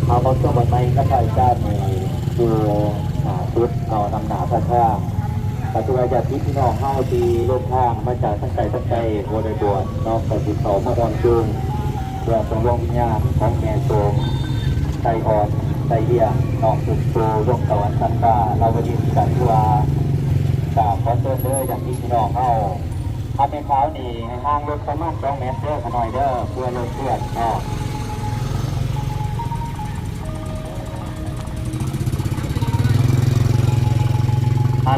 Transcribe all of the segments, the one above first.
เอาบอลช่วงบอลในก็ใช้การในดูชุดเอานำหนาพระข้างปัจจุบันจากที่พี่น้องเข้าดีเดินทางมาจากทั้งไกลทั้งไกลโบราณด่วนนอกจากติดต่อมาดอนจุงเพื่อส่งลงวิญญาณของแม่โสมไทยอ่อนไทยเดียนอกสุดโตร่วมตะวันตันตาเราไปยินกันว่าขอเตือนเด้ออย่างที่พี่น้องเข้าทำเป็นเช้านี่ให้ห่างรถประมาณ2 เมตรเด้อขน่อยเด้อเพื่อรถเพื่อนเนาะ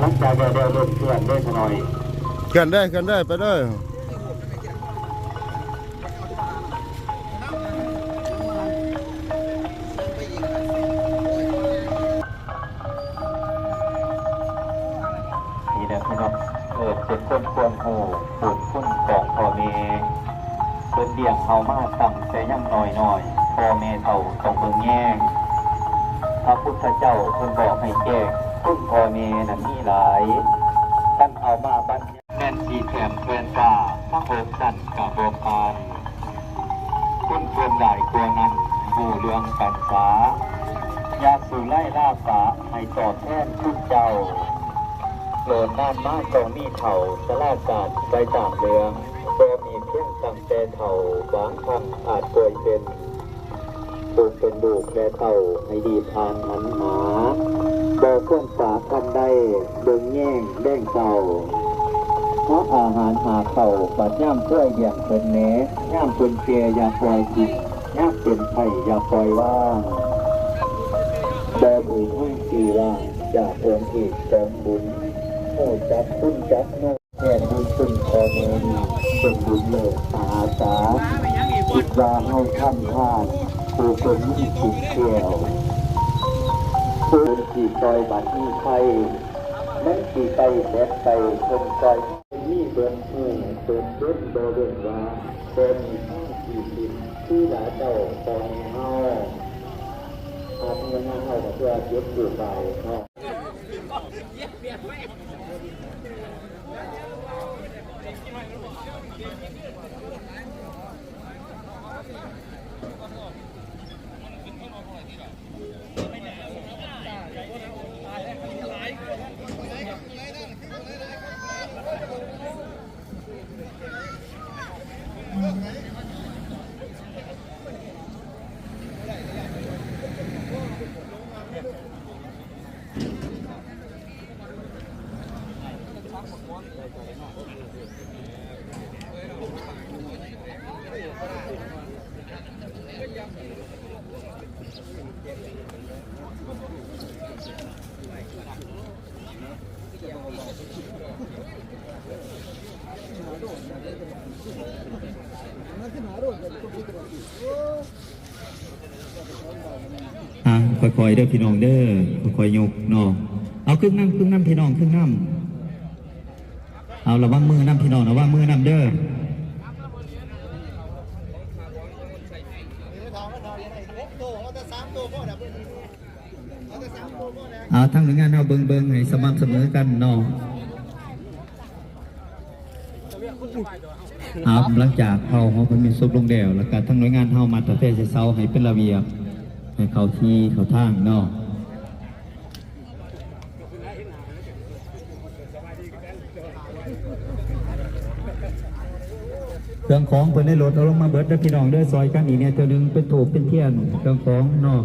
หลังจากเดี๋ยวรถเพื่อนได้ขน่อยกันได้ไปได้เป็นคนควรหูสูตรคุ้นของพ่อเมย์เป็นเดี่ยงเขามาตั้งแต่ยังน้อยพ่อเมย์เท่าต้องเบิ่งแย่งพระพุทธเจ้าเพิ่งบอกให้แก้คุ้นพ่อเมย์นั้นมีหลายท่านเอามาบัญญัติแน่นสีแถมเพื่อนกาทั้งโอบสั่นกับโบกานคุ้นเพื่อนใหญ่กลัวนั้นหูเรื่องกันสายาสู่ไล่ล่าสาให้ตอบแทนคุ้นเจ้าโหลดน้ำมากก็มีเข่าสลาดกาดใบตามเรืองก็มีเพียงตั้งแต่เข่าบางคำอาจป่วยเป็นดูเป็นดูแลเข่าให้ดีทานหันหาบ่เคลื่อนสาคันได้เบิ่งแย่งแดงเก่าเพราะอาหารหาเข่าปัดย่ำเพื่ออย่างเป็นเน้ย่ำเป็นเปียอย่าปล่อยจิตย่ำเป็นไผ่อย่าปล่อยว่างแบบอื่นให้ตีว่าจะเพิ่มอีกเติมบุญโอ้จับคุณจับโน่แห่บุญคุณคอเมดีเป็นบุญโลกอาสาจิตวาให้ท่านท่านผู้คนมีจิตเกี่ยวผู้จีคอยบัตรที่ไทยไม่จีไกแบกไกคนคอยมีเบิ้ลหูเบิ้ลเบิ้ลโดเบิ้ลว่าเป็นห้องจีบินที่หลาเจ้าตอนเฮาอาเงินเฮาเพื่อยึดอยู่ไปเนาะค่อยๆเด้อพี่น้องเด้อค่อยๆยกเนาะเอาครึ่งน้ำพี่น้องครึ่งน้ำเอาระวังมือน้ำพี่น้องระวังมือน้ำเด้อเอาทั้งหน่วยงานเอาเบิ่งให้สม่ำเสมอกันเนาะเอาหลังจากเขาเป็นมีซุปลงเดี่ยวแล้วก็ทั้งหน่วยงานเฮามาตัดแต่เช้าให้เป็นระเบียบให้เขาที่เขาทางเนาะเครื่องของเพิ่นได้รถเอาลงมาเบิดแล้วพี่น้องเด้อซอยกันอีกเนี่ยตัวนึงเป็นถูกเป็นเทียนเครื่องของเนาะ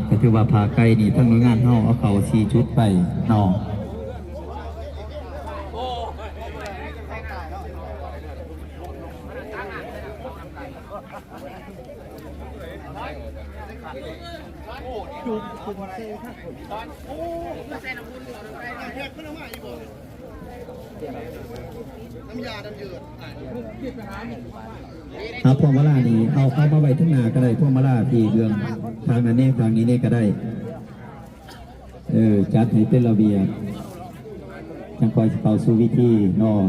ก็ถือว่าพาไก่นี่ทั้งหน่วยงานเฮาเอาเขา4 ชุดไปเนาะพวงมาลานี่เอามาไว้ทั้งหน้าก็ได้พวงมาลาที่เรื่องทางนั้นทางนี้ก็ได้จัดให้เป็นระเบียบจังคอยเข้าสู่วิธีเนาะ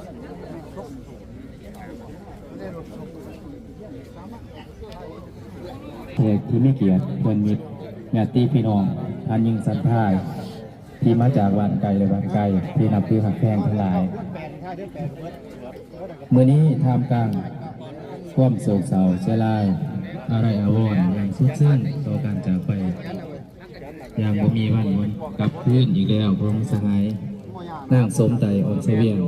เ ขที่ไม่เกียรติเพื่อนมิตรญาติพี่น้องอันยิ่งสันทายที่มาจากบ้านไกลและบ้านไกลที่นับถือหักแพงทั้งหลายเมื่อนี้ทำกลางความโศกเศร้าเสียลายอะไรอาวรณ์อย่างสุดซึ้งต่อการจากไปอย่างบ่มีวันวนกลับคืนอีกแล้วพระองค์สหายนางสมใจอ่อนเสวียง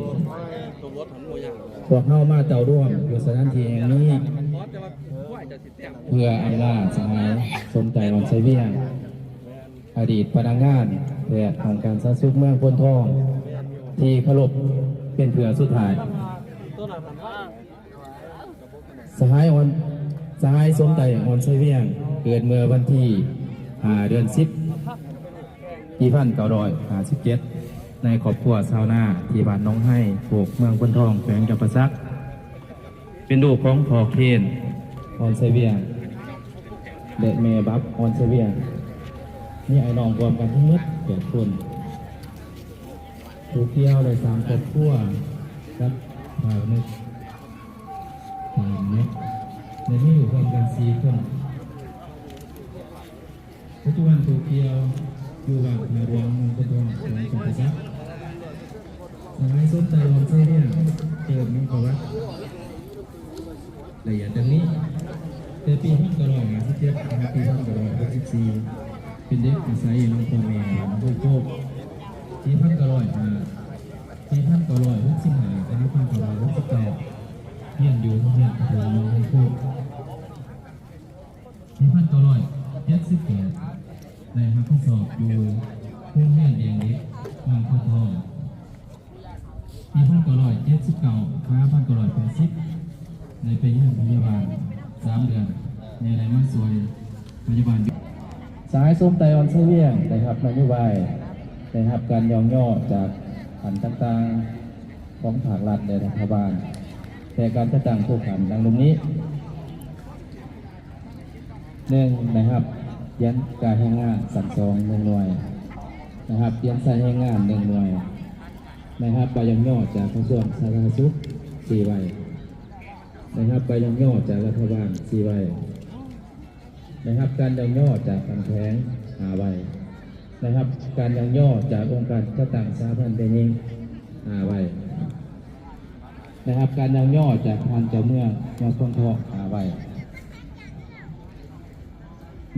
พวกเข้ามาเต่าร่วมอยู่สถานที่แห่งนี้เพื่ออำลาสหายสมใจอ่อนเสวียงอดีตพนักงานแพทย์ของการสาธารณสุขเมืองพนทองที่เคารพเป็นเพื่อสุดท้ายสหายสมใจอ่อนเสวียงเกิดเมื่อวันที่5 เดือน 10 ปี1957ในครอบครัวชาวนาที่บ้านน้องให้โขกเมืองพนทองแขวงจำปาสักเป็นลูกของพ่อเคนอ่อนเสวียงและแม่บับอ่อนเสวียงนี่ไอ้น้องรวมกันทั้งหมด7 คนถูกเที่ยวเลย3 ครอบครัวครับผ่านนึกในนี้อยู่รวมกัน4 คนปัจจุบันถูกเที่ยวอยู่บ้านนารวงเมืองพนทองแขวงจำปาสักสหายสมใจอ่อนเสวียงเกิดมีประวัติละเอียดดังนี้แต่ปี1957 ปี1964เป็นเด็กอาศัยอยู่ในพ่อแม่โดยโชคปี1965อายุ1968เรียนอยู่โรงเรียนประถมโดยโชคปี1978ได้รับข้อสอบอยู่โรงเรียนเดียงเด็กบางคนทองปี1979 ในไปเยี่ยมพยาบาล3 เดือนในไรมาสวยพยาบาลสายส้มไตออนเสวียงนะครับนโยบายนะครับการยองย่อจากขันต่างๆของภาครัฐในรัฐบาลแต่การจะตั้งผู้ขันดังนี้1นะครับยันการให้งานสั่งสอง1 หน่วยนะครับยันใส่ให้งาน1 หน่วยนะครับใบยองย่อจากกระทรวงสาธารณสุข4 ใบนะครับใบยองย่อจากรัฐบาล4 ใบนะครับการยองย่อจากการแท้ง5 ใบนะครับการยองย่อจากองค์การจัดตั้งสาพันธ์เป็นยิง5 ใบนะครับการยองย่อจากทางเจ้าเมืองพนทอง5 ใบ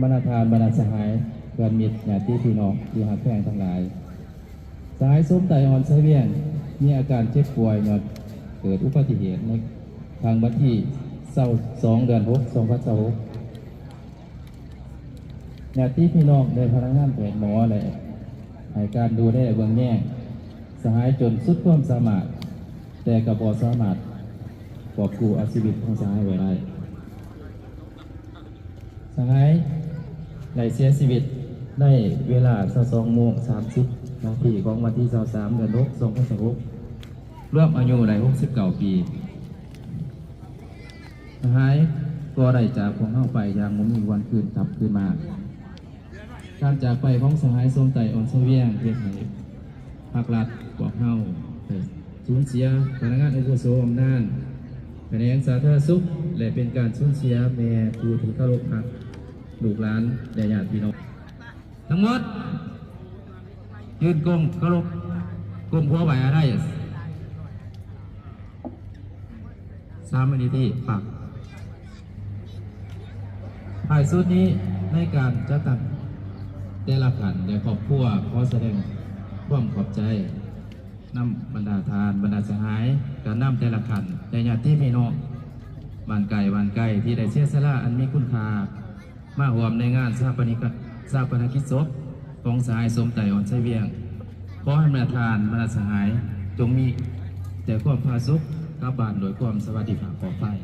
บรรณาทานบรรณาสหายเพื่อนมิตรญาติพี่น้องที่หักแพงทั้งหลายสหายสมใจอ่อนเสวียงมีอาการเจ็บป่วยเมื่อเกิดอุบัติเหตุในทางวันที่2 เดือน 6 2026ญาติพี่น้องในพนักงานแพทย์หมอและให้การดูแลเบื้องแย่งสหายจนสุดความสามารถแต่กระบอกสามารถกอบกู้ชีวิตของสหายไว้ได้สหายได้เสียชีวิตในเวลา 22:30 นาทีของวันที่23 เดือน 6 2026รวมอายุได้69 ปีสหายก็ได้จากของเข้าไปอย่างบ่มีวันคืนกลับคืนมาการจากไปของสหายทรงใจอ่อนเสวียงเพื่อให้ภาครัฐพวกเฮาสูญเสียพนักงานอาวุโสอำนาจแผนกสาธารณสุขและเป็นการสูญเสียแม่ผู้ที่เคารพรักลูกหลานและญาติพี่น้องทั้งหมดยืนกลมเคารพกลมหัวไหวอะไร3 นาทีฝากภายสุดนี้ในการจัดตั้งได้รับการและครอบครัวขอแสดงความขอบใจนำบรรดาทานบรรดาสหายการนำแต่ละขันแต่ญาติพี่น้องบ้านไก่ที่ได้เสียสละอันมีคุณค่ามาร่วมในงานชาปนกิจศพของสหายสมใจอ่อนเสวียงขอให้บรรดาทานบรรดาสหายจงมีแต่ความผาสุกกลับบ้านโดยความสวัสดิภาพปลอดภัย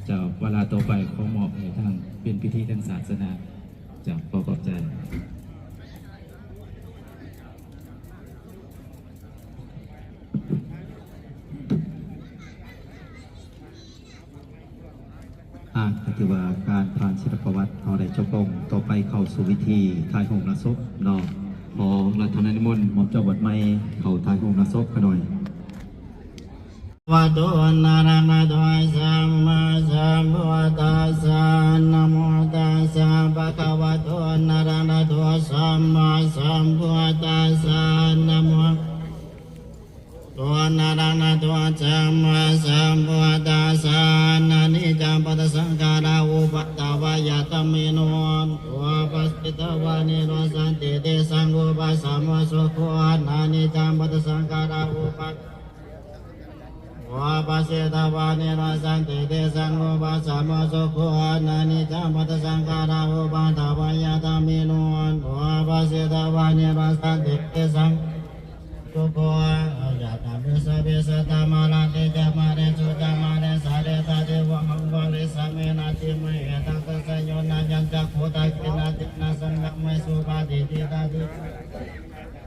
เจ้าเวลาต่อไปขอมอบให้ทางเป็นพิธีทางศาสนาเจ้าขอขอบใจ ก็ถือว่าการผ่านศิลปวัตรเอาได้จบลงต่อไปเข้าสู่วิธีทายโหงนาศพเนาะพอรัตนนิมนต์หมอบเจ้าวัดใหม่เข้าทายโหงนาศพกันหน่อยวัดโตนารามาโตสัมมาสัมพุทธัสสะนะโม ตัสสะนะโมตัวนารานาตัวจัมมาสัมพุทธัสสะนะนิจัมปัสสังขาราอุปัตตวายาตมิโนตัวปัสสิตวานิโรสันติเตสังอุปัสสมสุโขนะนิจัมปัสสังขาราอุปัตวาปัสสิตวานิโรสันติเตสังอุปัสสมสุโขนะนิจัมปัสสังขาราอุปัตตวายาตมิโนตัวปัสสิตวานิโรสันติเตสังทุกคนอยากทำเพื่อสัพเพสัตตมาลาเตจามาเรสุจามาเรสาเรตาเทวะหังวะลิสาเมนาติเมเหตังตัสสะโยนายันจักโพตากินาตินาสังฆเมสุปาติติตาติ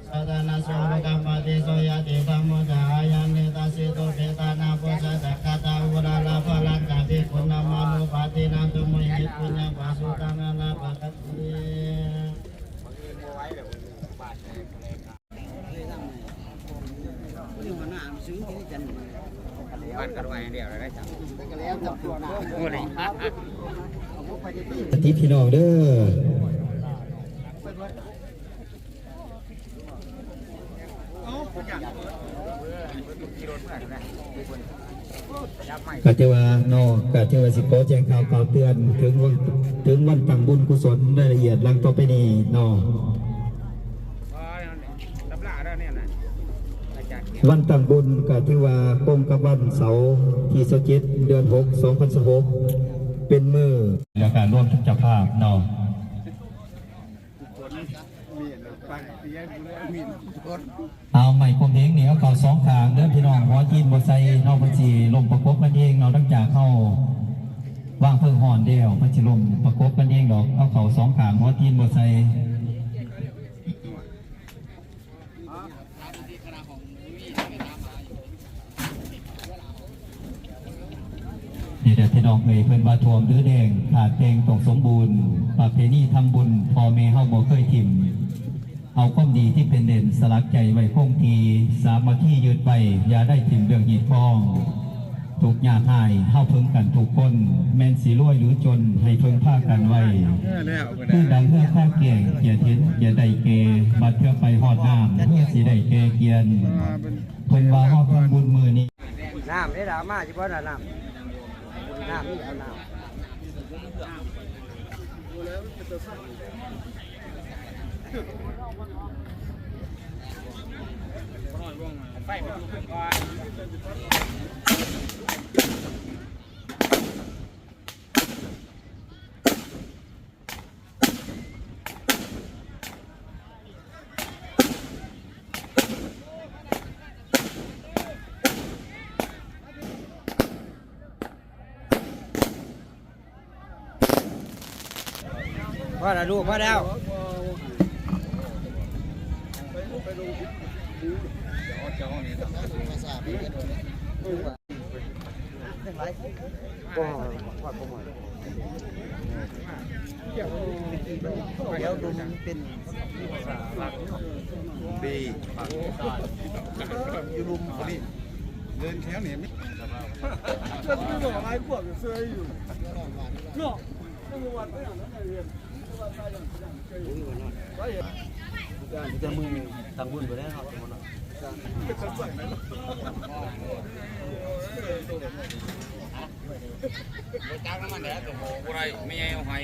สัตนาโสภกัมปติโสยติธรรมจายานิตัสสิตุเปตานาปุชะคตาอุราลาภลังกาภิปุณณมานุปาตินันตุมหิปุญญาภาสุตังนาภคัตติสติพี่น้องเด้อก็เทว่าเนาะก็เทว่าสิขอแจ้งข่าวข่าวเตือนถึงวันตั้งบุญกุศลรายละเอียดหลังต่อไปนี้เนาะวันตั้งบุญก็ถือว่าตรงกับวันเสาร์ที่27เดือน6 2016เป็นมื้อและการร่วมทุกเจ้าภาพเนาะเอาใหม่คมเพลงนี่เอาเก่า2ข้างเด้อพี่น้องหัวจีนบ่ใส่นอกเพิ่นสิลมประกบกันเองเนาะตั้งจากเข้าวางเพิ่งห่อนเดียวเพิ่นสิลมประกบกันเองดอกเอาเก่า2ข้างหัวจีนบ่ใส่นี่แหละพี่น้องเอ่ยเพิ่นว่าท่วมดื้อแดงขาดเพลงต้องสมบูรณ์ประเพณีทำบุญพ่อแม่เฮาบ่เคยถิ่มเอาความดีที่เป็นเด่นสลักใจไว้คงทีสามัคคียืดไปอย่าได้ถิ่มเรื่องหีดพ้องทุกยากหายเฮาเพิ่งกันทุกคนแม่นสิรวยหรือจนให้เพิ่งพากันไว้คือดังเพื่อข้าเก่งอย่าเห็นอย่าได้เกบัดเพื่อไปหอดน้ำเพื่อสิได้เกเกียนเพิ่นว่าเฮาทำบุญมือนี้น้ำได้ดราม่าสิบ่น่ะน้ำนี่เอาน้ำว่าแล้วลูกว่าแล้วเดี๋ยวดูมันเป็นดีอยู่รุมพอดีเดินแถวเนี่ยไม่ก็ไม่บอกอะไรพวกเสื้ออยู่เนาะต้องวันไปอย่างนั้นเรียนจะมือตั้งบุญไปแล้วครับจ้างน้ำมันแดดโอ้โหอะไรไม่ใช่เอาให้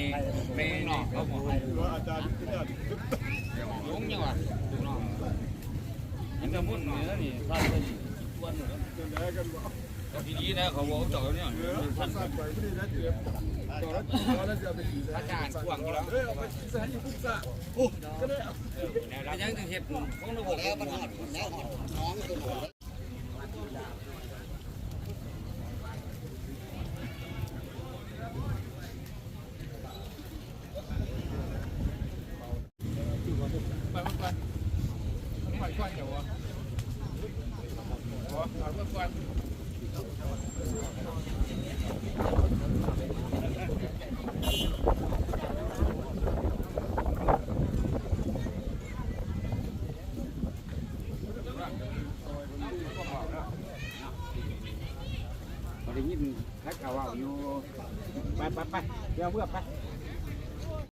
ไม่หนอกเขาบอกอาจารย์ลุงยังวะยังจะมุ่นเหนือนี่ท่านเลยวันก็ทีนี้นะเขาบอกเจาะเนี่ยท่านอาจารย์ช่วงนี้แล้วแล้วยังจะเห็ดของระบบแล้วมันหอดแล้วหอดน้องตัวหอดได้ยินนักข่าวอยู่ไปเดี๋ยวเมื่อไป